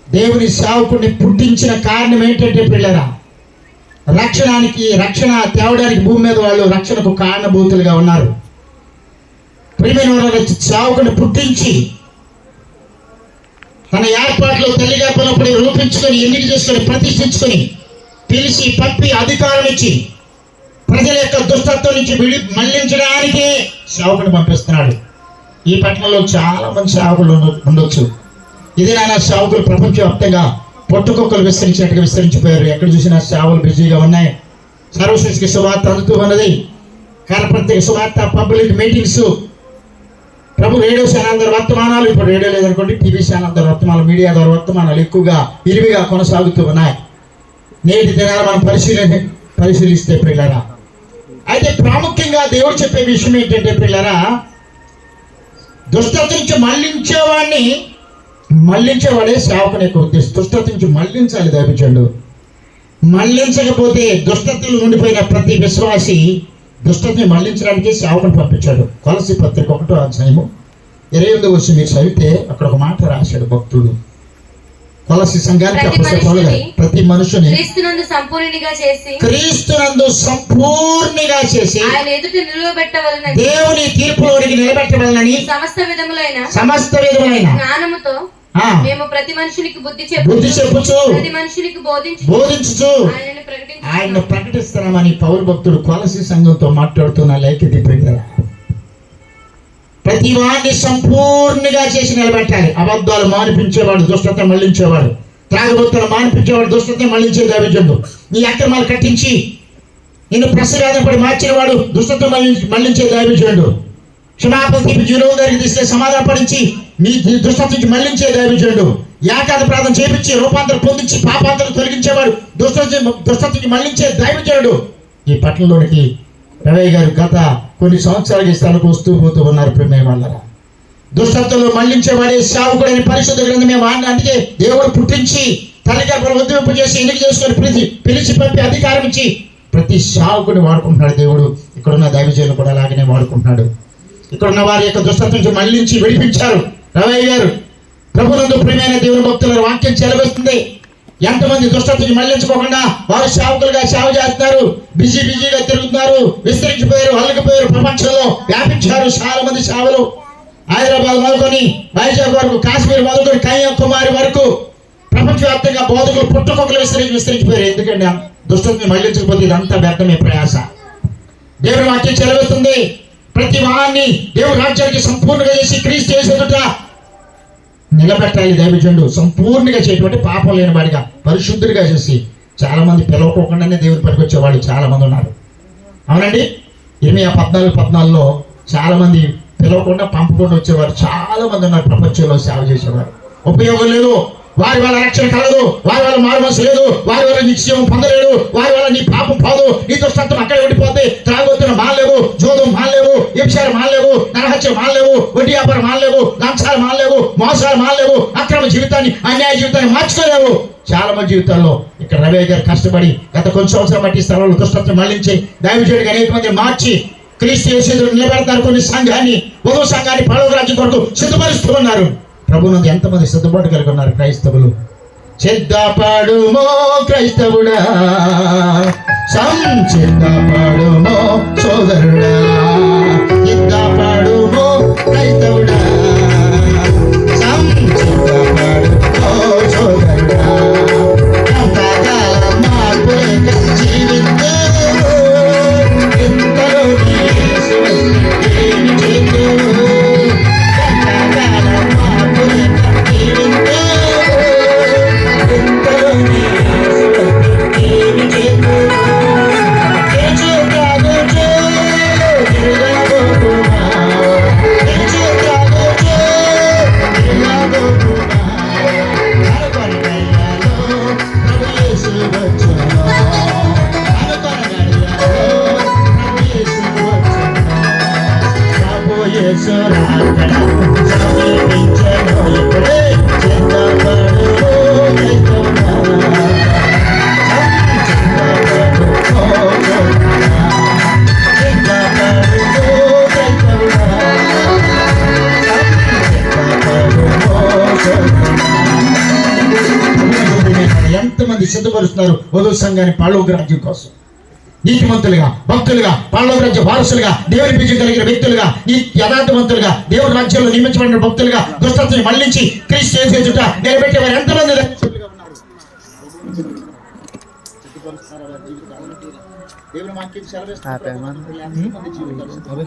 దేవుని సేవకుడిని పుట్టించిన కారణం ఏంటంటే పిల్లరా, రక్షణ తేవడానికి భూమి మీద వాళ్ళు రక్షణకు కారణభూతులుగా ఉన్నారు. ప్రియమైన వారు, సేవకుడిని పుట్టించి తన ఏర్పాట్లో తల్లిగా పిలుపుని రూపించుకొని, ఎన్నిక చేసుకొని, ప్రతిష్ఠించుకొని, పిలిచి పంపి అధికారం ఇచ్చి ప్రజల యొక్క దుష్టత్వం నుంచి మళ్లించడానికే సేవకుని పంపిస్తున్నాడు. ఈ పట్టణంలో చాలా మంది సేవకులు ఉండొచ్చు. ఇది నాన్న సేవకులు ప్రపంచవ్యాప్తంగా పొట్టుకొక్కలు విస్తరించినట్టుగా విస్తరించిపోయారు. ఎక్కడ చూసినా సేవలు బిజీగా ఉన్నాయి. సర్వసృష్టికి సువార్త అందుతూ ఉన్నది. కరపత్రిక సువార్త, పబ్లిక్ మీటింగ్స్, ప్రభు రేడియో ఛానల్ ద్వారా వర్తమానాలు, ఇప్పుడు రేడియో లేదనుకోండి, టీవీ ఛానల్ ద్వారా వర్తమానాలు, మీడియా ద్వారా వర్తమానాలు ఎక్కువగా విరివిగా కొనసాగుతూ ఉన్నాయి. నేటి దినాలు మనం పరిశీలిస్తే పిల్లరా, అయితే ప్రాముఖ్యంగా దేవుడు చెప్పే విషయం ఏంటంటే పిల్లరా, దుష్టత నుంచి మళ్లించేవాడే సేవకుని యొక్క ఉద్దేశం. దుష్టత నుంచి మళ్లించాలి దైవజనుడు. మళ్లించకపోతే దుష్టతలు ఉండిపోయిన ప్రతి విశ్వాసి దుష్టతని మళ్లించడానికి సేవకుని పంపించాడు. కొలసి పత్రిక 1వ అధ్యాయము 28వ వచనం మీరు చదివితే అక్కడ ఒక మాట రాశాడు భక్తుడు. కొలసి సంఘానికి ప్రతి మనుషుని క్రీస్తునందు సంపూర్ణిగా చేసి ఆయన ఎదుట నిలబెట్టవలెనని, దేవుని తీర్పులోనికి నిలబెట్టవలెనని సమస్త విధములైన జ్ఞానముతో మేము ప్రతి మనుషునికి బుద్ధి చెప్పుచు ప్రతి మనుషునికి బోధించుచు ఆయన ప్రకటిస్తున్నామని పౌరు భక్తుడు కొలసి సంఘంతో మాట్లాడుతున్న లేఖితి ప్రియులారా, ప్రతి వాడిని సంపూర్ణంగా చేసి నిలబెట్టాలి. అబద్ధాలు మానిపించేవాడు దుష్టత మళ్లించేవాడు, త్రాగబోతులు మానిపించేవాడు దుష్టత మళ్లించే దైవజనుడు, నీ అక్రమాలు కట్టించి నిన్ను ప్రసరాధపడి మార్చినవాడు దుష్టత మళ్లించే దైవజనుడు, క్షమాపణ తీపి జీరోల దగ్గరికి తీస్తే సమాధానపడించి నీ దుష్టత నుంచి మళ్లించే దైవజనుడు, ఏకాద ప్రార్థన చేపించి రూపాంతరం పొందించి పాపాంతరం తొలగించేవాడు దుష్టతకి మళ్లించే దైవజనుడు. ఈ పట్టణంలోనికి రవయ్య గారు గత కొన్ని సంవత్సరాల ఈ స్థలకు వస్తూ పోతూ ఉన్నారు. ప్రేమ వల్ల దుష్టతలు మళ్లించేవాడే సేవకుడైన పరిశుద్ధ గ్రంథమే వాడిని. అందుకే దేవుడు పుట్టించి తల్లిగా ఉద్యమింపు చేసి ఎన్నిక చేసుకొని పిలిచి పంపి అధికారం ఇచ్చి ప్రతి సేవకుడిని వాడుకుంటున్నాడు దేవుడు. ఇక్కడున్న దైవజనులు కూడా అలాగనే వాడుకుంటున్నాడు. ఇక్కడున్న వారి యొక్క దుష్టత నుంచి మళ్లించి విడిపించారు రవయ్య గారు. ప్రభునందు ప్రియమైన దేవుని భక్తుల వాక్యం చెలవేస్తుంది. ఎంతమంది దుష్టతకి మళ్లించుకోకుండా వారు సేవకులుగా సేవ చేస్తున్నారు, బిజీగా తిరుగుతున్నారు, విస్తరించిపోయారు, అల్లుకుపోయారు, ప్రపంచంలో వ్యాపించారు. చాలా మంది సేవలు హైదరాబాద్ మొదలుకొని వైజాగ్ వరకు, కాశ్మీర్ మొదలుకొని కన్యాకుమారి వరకు ప్రపంచవ్యాప్తంగా బోధకులు పుట్టుకొక్కలు విస్తరించిపోయారు. ఎందుకంటే దుష్టతని మళ్లించకపోతే ఇదంతా వ్యర్థమే ప్రయాస. దేవుని వాక్యం చెలవేస్తుంది. ప్రతి వాహాన్ని దేవుని రాజ్యానికి సంపూర్ణంగా చేసి క్రీస్తు చేసేట నిలబెట్టాలి దైవజనుడు. సంపూర్ణంగా చేయటువంటి పాపం లేని వాడిగా పరిశుద్ధుడిగా చేసి, చాలా మంది పిలవకోకుండానే దేవుని పనికి వచ్చేవాళ్ళు చాలా మంది ఉన్నారు. అవునండి, 14:14 చాలా మంది పిలవకుండా పంపకుండా వచ్చేవారు చాలా మంది ఉన్నారు. ప్రపంచంలో సేవ చేసేవారు. ఉపయోగం లేదు, వారి వల్ల రక్షణ కలదు, వారి వల్ల మారుమనసు లేదు, వారి వల్ల నిశ్చయం పొందలేడు, వారి వల్ల నీ పాపం పోదు, నీ దుష్టత్వం అక్కడే ఉండిపోతే. త్రాగొత్తున మానలేవు, జోదం మానలేవు, వ్యభిచారం మానలేవు, నరహత్యం మానలేవు, వడ్డీ వ్యాపారం మానలేవు, లంచాలు మానలేవు, మోసాలు మానలేవు, అక్రమ జీవితాన్ని, అన్యాయ జీవితాన్ని మార్చుకోలేవు. చాలా మంది జీవితాల్లో ఇక్కడ రవయ్య గారు కష్టపడి గత కొన్ని సంవత్సరాలు బట్టి స్థలంలో దుష్టత్వం మళ్లించి దైవజనుడికి అనేక మంది మార్చి క్రీస్తు యేసును నిలబెడతారు. కొన్ని సంఘాన్ని, వధువు సంఘాన్ని పరలోక రాజ్యం కొరకు సిద్ధపరుస్తూ ఉన్నారు. ప్రభునందు ఎంతమంది సిద్ధపాటు కలిగి ఉన్నారు క్రైస్తవులు. సిద్ధపడుమో క్రైస్తవుడా, సిద్ధపడుమో సోదరుడా, సిద్ధపడుమో క్రైస్తవుడా, సిద్ధపడుమో సోదరుడా. మార్పు జీవితం ఎంతమంది సిద్ధపరుస్తున్నారు వధువు సంఘాన్ని పరలోక రాజ్యం కోసం. నీతిమంతులుగా, భక్తులుగా, పరలోక రాజ్య వారసులుగా, దేవుని పిచ్చి కలిగిన వ్యక్తులుగా, ఈ యథార్థవంతులుగా, దేవుని రాజ్యంలో నియమించబడిన భక్తులుగా దుష్టతని మళ్లించి క్రీస్తు యేసు ఎదుట నిలబెట్టే వారు ఎంతమంది దేవుని వాక్యం సెలవిస్తుంది.